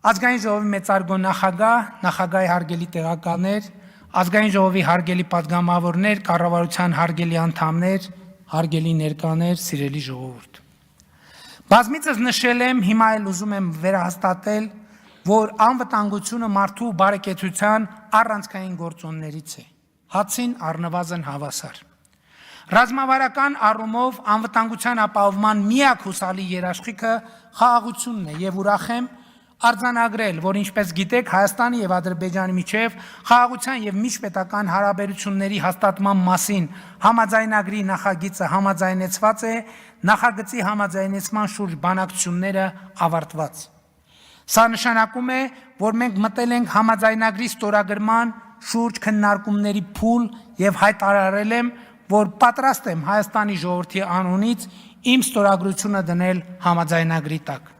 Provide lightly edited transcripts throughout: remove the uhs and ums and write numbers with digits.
Ազգային ժողովի մեծարգո նախագահ, նախագահի հարգելի տեղականներ, ազգային ժողովի հարգելի պատգամավորներ, կառավարության հարգելի անդամներ, հարգելի ներկաներ, սիրելի ժողովուրդ։ Բազմիցս նշել եմ, հիմա էլ ուզում եմ վերահաստատել, որ անվտանգությունը մարդու բարեկեցության առանցքային գործոններից է, հացին առնվազն հավասար։ Ռազմավարական առումով անվտանգության ապահովման միակ հուսալի երաշխիքը խաղաղությունն է եւ ուրախ եմ արձանագրել, որ ինչպես գիտեք, Հայաստանի եւ Ադրբեջանի միջև խաղաղության եւ միջպետական հարաբերությունների հաստատման մասին համաձայնագրի նախագիծը համաձայնեցված է, նախագծի համաձայնեցման շուրջ բանակցությունները ավարտված։ Սա նշանակում է, որ մենք մտել ենք համաձայնագրի ստորագրման շուրջ քննարկումների փուլ եւ հայտարարել եմ, որ պատրաստ եմ Հայաստանի ժողովրդի անունից իմ ստորագրությունը դնել համաձայնագրի տակ։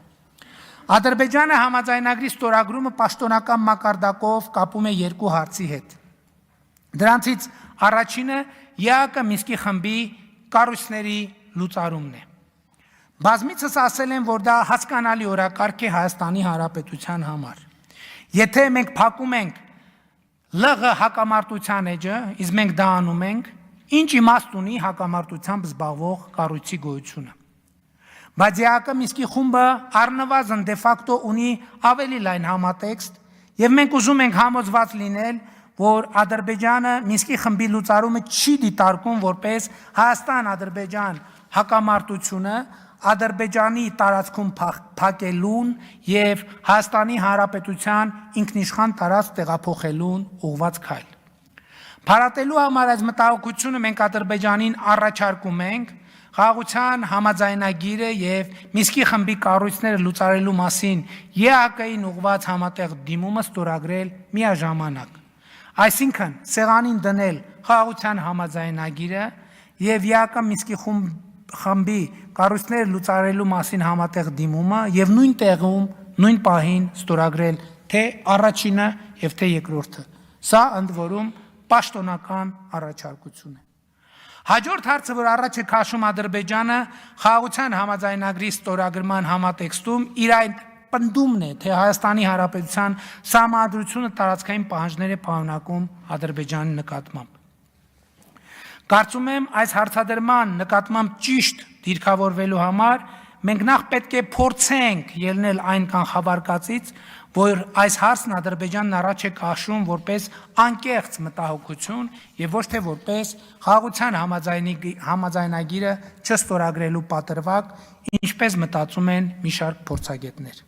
Ադրբեջանը համաձայնագրի ստորագրումը պաշտոնական մակարդակով կապում է երկու հարցի հետ։ Դրանցից առաջինը ԵԱԿ Մինսկի խմբի կառույցների լուծարումն է։ Բազմիցս ասել եմ, որ դա հասկանալի օրակարգ է Հայաստանի Հանրապետության համար։ Եթե մենք փակում ենք ԼՂ հակամարտության էջը, իսկ մենք դա անում ենք, ինչ իմաստ ունի հակամարտությամբ զբաղվող կառույցի գոյությունը։ Բայց ԵԱԿ Մինսկի խումբը առնվազն դե ֆակտո ունի ավելի լայն համատեքստ եւ մենք ուզում ենք համոզված լինել, որ Ադրբեջանը Մինսկի խմբի լուծարումը չի դիտարկում որպես Հայաստան-Ադրբեջան հակամարտությունը Ադրբեջանի տարածքում փակելուն եւ Հայաստանի Հանրապետության ինքնիշխան տարածք տեղափոխելուն ուղղված քայլ։ Փարատելու համար այս մտահոգությունը մենք Ադրբեջանին առաջարկում ենք խաղաղության համաձայնագիրը եւ Մինսկի խմբի կառույցները լուծարելու մասին ԵԱԿ-ին ուղղված համատեղ դիմումը ստորագրել միաժամանակ։ Այսինքն սեղանին դնել խաղաղության համաձայնագիրը եւ ԵԱԿ Մինսկի խմբի կառույցները լուծարելու մասին համատեղ դիմումը եւ նույն տեղում, նույն պահին ստորագրել թե առաջինը եւ թե երկրորդը։ Սա ընդ որում պաշտոնական առաջարկություն է։ Հաջորդ հարցը, որ առաջ է քաշում Ադրբեջանը, խաղաղության համաձայնագրի ստորագրման համատեքստում իր այն պնդումն է, թե Հայաստանի Հանրապետության սահմանադրությունը տարածքային պահանջներ է պարունակում Ադրբեջանի նկատմամբ։ Կարծում եմ, այս հարցադրման նկատմամբ ճիշտ դիրքավորվելու համար մենք նախ պետք է փորձենք ելնել այն կանխավարկածից, որ այս հարցն Ադրբեջանն առաջ է քաշում որպես անկեղծ մտահոգություն եւ ոչ թե որպես խաղաղության համաձայնագիրը չստորագրելու պատրվակ, ինչպես մտածում են մի շարք փորձագետներ։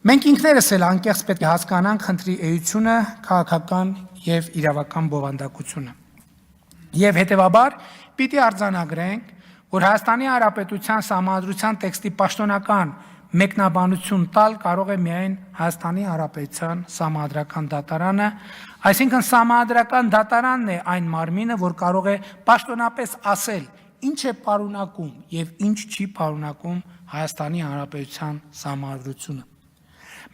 Մենք ինքներս էլ անկեղծ պետք է հասկանանք խնդրի էությունը, քաղաքական եւ իրավական բովանդակությունը։ Եվ հետեւաբար պիտի արձանագրենք, որ Հայաստանի Հանրապետության Սահմանադրության տեքստի պաշտոնական մեկնաբանություն տալ կարող է միայն Հայաստանի Հանրապետության Սահմանադրական դատարանը, այսինքն Սահմանադրական դատարանն է այն մարմինը, որ կարող է պաշտոնապես ասել, ինչ է պարունակում եւ ինչ չի պարունակում Հայաստանի Հանրապետության Սահմանադրությունը։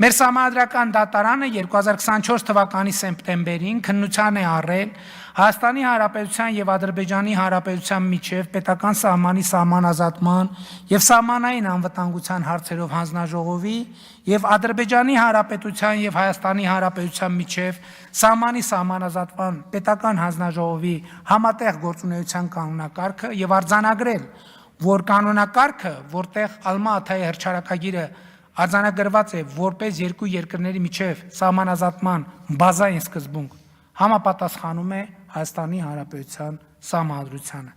Մեր Սահմանադրական դատարանը 2024 թվականի սեպտեմբերին քննության է առել Հայաստանի Հանրապետության եւ Ադրբեջանի Հանրապետության միջև պետական սահմանի սահմանազատման եւ սահմանային անվտանգության հարցերով հանձնաժողովի եւ Ադրբեջանի Հանրապետության եւ Հայաստանի Հանրապետության միջև սահմանի սահմանազատման պետական հանձնաժողովի համատեղ գործունեության կանոնակարգը եւ արձանագրել, որ կանոնակարգը, որտեղ Ալմա-Աթայի հռչակագիրը արձանագրված է որպես երկու երկրների միջև սահմանազատման բազային սկզբունք, համապատասխանում է Հայաստանի Հանրապետության Սահմանադրությանը։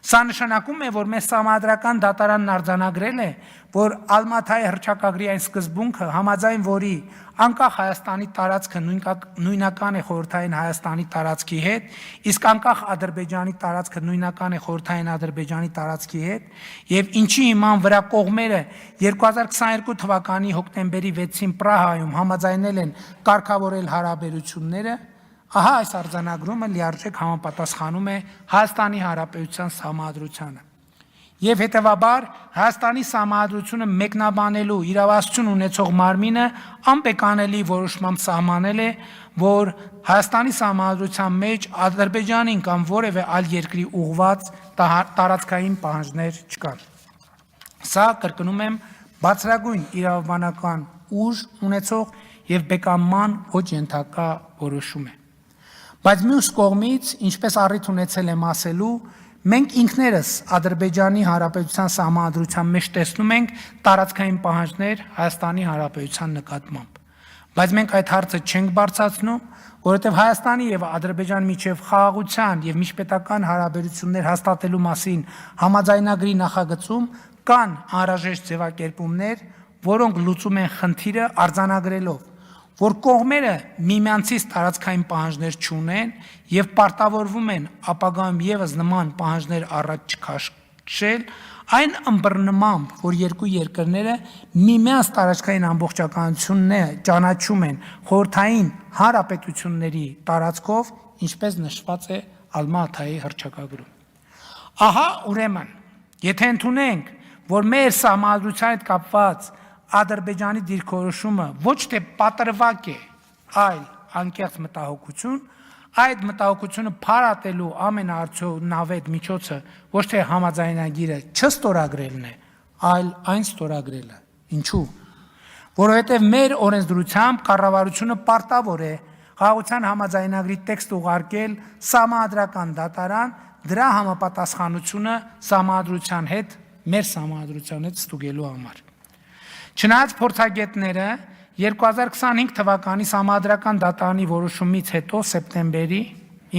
Սա նշանակում է, որ մեր Սահմանադրական դատարանն արձանագրել է, որ Ալմա-Աթայի հռչակագրի այն սկզբունքը, համաձայն որի անկախ Հայաստանի տարածքը նույնական է խորհրդային Հայաստանի տարածքի հետ, իսկ անկախ Ադրբեջանի տարածքը նույնական է խորհրդային Ադրբեջանի տարածքի հետ, եւ ինչի հիման վրա կողմերը 2022 թվականի հոկտեմբերի 6-ին Պրահայում համաձայնել են կարգավորել հարաբերությունները, ահա այս արձանագրումը լիարժեք համապատասխանում է Հայաստանի Հանրապետության Սահմանադրությանը։ Եվ հետևաբար Հայաստանի Սահմանադրությունը մեկնաբանելու իրավասություն ունեցող մարմինը անպեկանելի որոշմամբ սահմանել է, որ Հայաստանի Սահմանադրության մեջ Ադրբեջանին կամ որևէ այլ երկրի ուղղված տարածքային պահանջներ չկան։ Սա կրկնում եմ բացրագույն իրավաբանական ուժ ունեցող եւ բեկամման ոչ ենթակա որոշում է։ Բայց մյուս կողմից, ինչպես առիթ ունեցել եմ ասելու, մենք ինքներս Ադրբեջանի Հանրապետության Սահմանադրության մեջ տեսնում ենք տարածքային պահանջներ Հայաստանի Հանրապետության նկատմամբ։ Բայց մենք այդ հարցը չենք բարձրացնում, որովհետև Հայաստանի եւ Ադրբեջանի միջև խաղաղության եւ միջպետական հարաբերություններ հաստատելու մասին համաձայնագրի նախագծում կան անհրաժեշտ ձևակերպումներ, որոնք լուծում են խնդիրը արձանագրելով, որ կողմերը միմյանցից տարածքային պահանջներ չունեն եւ պարտավորվում են ապագայում եւս նման պահանջներ առաջ չքաշել, այն ըմբռնմամբ, որ երկու երկրները միմյանց տարածքային ամբողջականությունները ճանաչում են խորհրդային հանրապետությունների տարածքով, ինչպես նշված է Ալմա-Աթայի հռչակագրում։ Ահա ուրեմն, եթե ընդունենք, որ մեր սահմանադրության հետ կապված Ադրբեջանի դիրքորոշումը ոչ թե պատրվակ է, այլ անկեղծ մտահոգություն, այդ մտահոգությունը փարատելու ամենաարդյունավետ միջոցը ոչ թե համաձայնագիրը չստորագրելն է, այլ այն ստորագրելը։ Ինչու՞։ Որովհետև մեր օրենսդրությամբ կառավարությունը պարտավոր է խաղաղության համաձայնագրի տեքստ ուղարկել սահմանադրական դատարան դրա համապատասխանությունը սահմանադրության հետ, մեր սահմանադրության հետ ստուգելու համար։ Չնայած փորձագետները 2025 թվականի սահմանադրական դատարանի որոշումից հետո սեպտեմբերի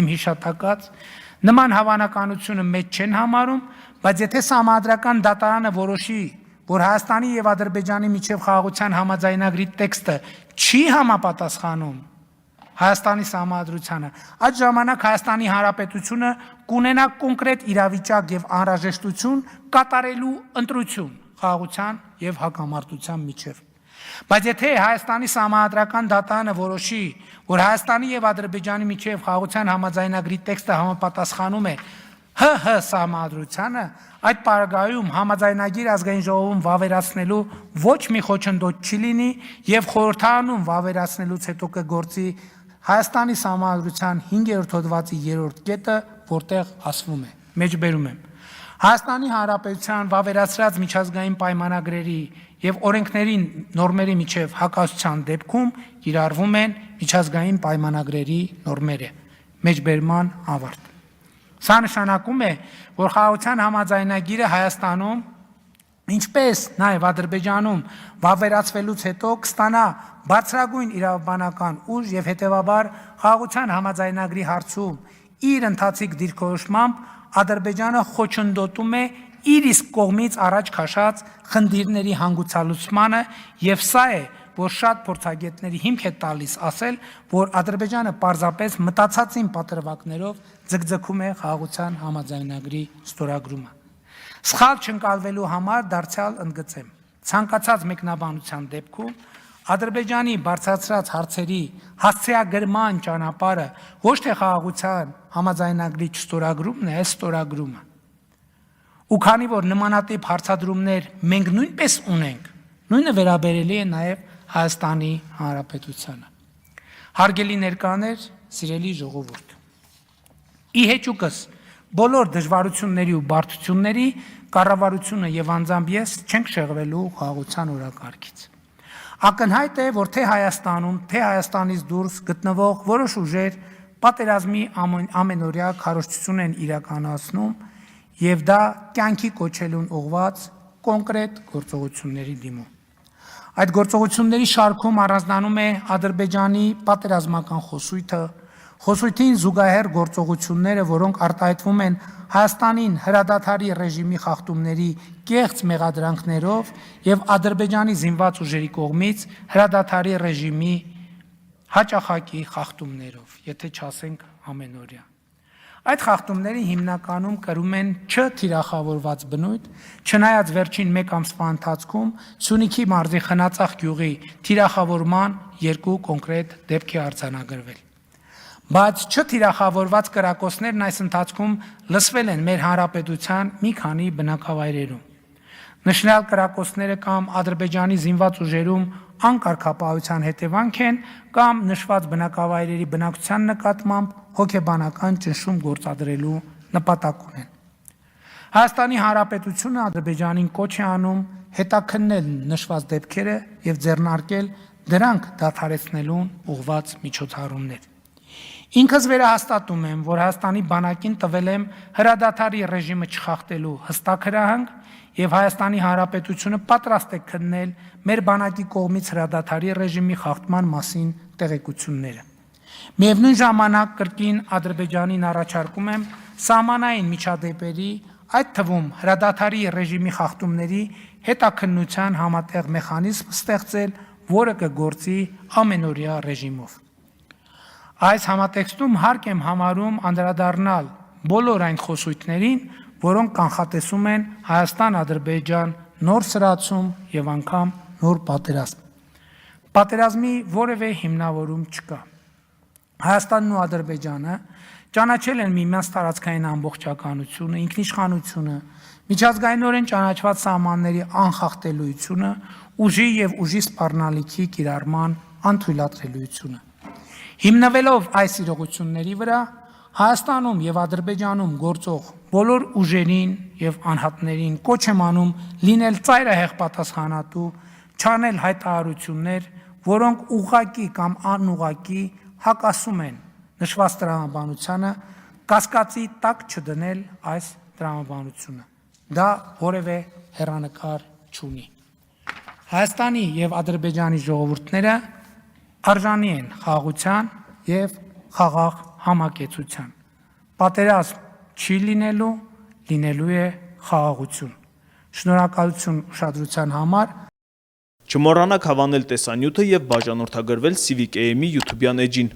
իմ հիշատակած նման հավանականությունը մեծ չեն համարում, բայց եթե սահմանադրական դատարանը որոշի, որ Հայաստանի եւ Ադրբեջանի միջև խաղաղության համաձայնագրի տեքստը չի համապատասխանում Հայաստանի սահմանադրությանը, այդ ժամանակ Հայաստանի Հանրապետությունը կունենա կոնկրետ իրավիճակ եւ անհրաժեշտություն կատարելու ընտրություն խաղաղության եւ հակամարտության միջև։ Բայց եթե Հայաստանի սահմանադրական դատարանը որոշի, որ Հայաստանի եւ Ադրբեջանի միջև խաղաղության համաձայնագրի տեքստը համապատասխանում է ՀՀ սահմանադրությանը, այդ պարագայում համաձայնագիր ազգային ժողովում վավերացնելու ոչ մի խոչընդոտ չի լինի եւ խորհրդարանում վավերացնելուց հետո կգործի Հայաստանի սահմանադրության 5-րդ հոդվածի 3-րդ կետը, որտեղ ասվում է. մեջբերում եմ. Հայաստանի Հանրապետության վավերացրած միջազգային պայմանագրերի եւ օրենքների նորմերի միջև հակասության դեպքում կիրառվում են միջազգային պայմանագրերի նորմերը։ Մեջբերման ավարտ։ Սա նշանակում է, որ խաղաղության համաձայնագիրը Հայաստանում, ինչպես նաեւ Ադրբեջանում վավերացվելուց հետո կստանա բարձրագույն իրավաբանական ուժ եւ հետեւաբար խաղաղության համաձայնագրի հարցում իր ընթացիկ դիրքորոշմամբ Ադրբեջանը խոչընդոտում է իր իսկ կողմից առաջ քաշած խնդիրների հանգուցալուծմանը եւ սա է, որ շատ փորձագետների հիմք է տալիս ասել, որ Ադրբեջանը պարզապես մտածածին պատրվակներով ձգձգում է խաղաղության համաձայնագրի ստորագրումը։ Սխալ չընկալվելու համար դարձյալ ընդգծեմ. ցանկացած մեկնաբանության դեպքում Ադրբեջանի բարձրացրած հարցերի հասցեագրման ճանապարհը ոչ թե խաղաղության համաձայնագրի չստորագրումն է, այլ ստորագրումը։ Ու քանի որ նմանատիպ հարցադրումներ մենք նույնպես ունենք, նույնը վերաբերելի է նաև Հայաստանի Հանրապետությանը։ Հարգելի ներկաներ, սիրելի ժողովուրդ։ Ի հեճուկս բոլոր դժվարությունների ու բարդությունների կառավարությունը եւ անձամբ ես չենք շեղվելու խաղաղության օրակարգից։ Ակնհայտ է, որ թե Հայաստանում, թե Հայաստանից դուրս գտնվող որոշ ուժեր պատերազմի ամենօրյա քարոզչություն են իրականացնում եւ դա կյանքի կոչելուն ուղղված կոնկրետ գործողությունների դիմում։ Այդ գործողությունների շարքում առանձնանում է Ադրբեջանի պատերազմական խոսույթին զուգահեռ գործողությունները, որոնք արտահայտվում են Հայաստանին հրադադարի ռեժիմի խախտումների կեղծ մեղադրանքներով եւ Ադրբեջանի զինված ուժերի կողմից հրադադարի ռեժիմի հաճախակի խախտումներով, եթե չասենք ամենօրյա։ Այդ խախտումները հիմնականում կրում են չթիրախավորված բնույթ, չնայած վերջին 1 ամսվա ընթացքում Սյունիքի մարզի Խնածախ գյուղի թիրախավորման 2 կոնկրետ դեպք է արձանագրվել։ Բայց չթիրախավորված կրակոցներն այս ընթացքում լսվել են մեր հանրապետության մի քանի բնակավայրերում։ Նշանալ կրակոցները կամ Ադրբեջանի զինված ուժերում անկարգապահության հետևանք են կամ նշված բնակավայրերի բնակչության նկատմամբ հոգեբանական ճնշում գործադրելու նպատակ ունեն։ Հայաստանի Հանրապետությունը Ադրբեջանին կոչ է անում հետաքննել նշված դեպքերը եւ ձեռնարկել դրանք դադարեցնելուն ուղղված միջոցառումներ։ Ինքս վերահաստատում եմ, որ Հայաստանի բանակին տվել եմ հրադադարի ռեժիմը չխախտելու հստակ հրահանգ եւ Հայաստանի Հանրապետությունը պատրաստ է քննել մեր բանակի կողմից հրադադարի ռեժիմի խախտման մասին տեղեկությունները։ Միևնույն ժամանակ կրկին Ադրբեջանին առաջարկում եմ սահմանային միջադեպերի, այդ թվում հրադադարի ռեժիմի խախտումների հետաքննության համատեղ մեխանիզմ ստեղծել, որը կգործի ամենօրյա ռեժիմով։ Այս համատեքստում հարկ եմ համարում անդրադառնալ բոլոր այն խոսույթներին, որոնք կանխատեսում են Հայաստան-Ադրբեջան նոր սրացում եւ անգամ նոր պատերազմ։ Պատերազմի որևէ հիմնավորում չկա։ Հայաստանն ու Ադրբեջանը ճանաչել են միմյանց տարածքային ամբողջականությունը, ինքնիշխանությունը, միջազգայինորեն ճանաչված սահմանների անխախտելիությունը, ուժի եւ ուժի սպառնալիքի կիրառման անթույլատրելիությունը։ Հիմնվելով այս իրողությունների վրա, Հայաստանում եւ Ադրբեջանում գործող բոլոր ուժերին եւ անհատներին կոչ եմ անում լինել ծայրահեղ պատասխանատու, չանել հայտարարություններ, որոնք ուղղակի կամ անուղղակի հակասում են նշված տրամաբանությանը, կասկածի տակ չդնել այս տրամաբանությունը։ Դա որևէ հեռանկար չունի։ Հայաստանի եւ Ադրբեջանի ժողովուրդները արժանի են խաղաղության եւ խաղաղ համակեցության։ Պատերազմ չի լինելու է խաղաղություն։ Շնորհակալություն ուշադրության համար։ Չմոռանաք հավանել տեսանյութը եւ բաժանորդագրվել Civic AM-ի YouTube-յան էջին։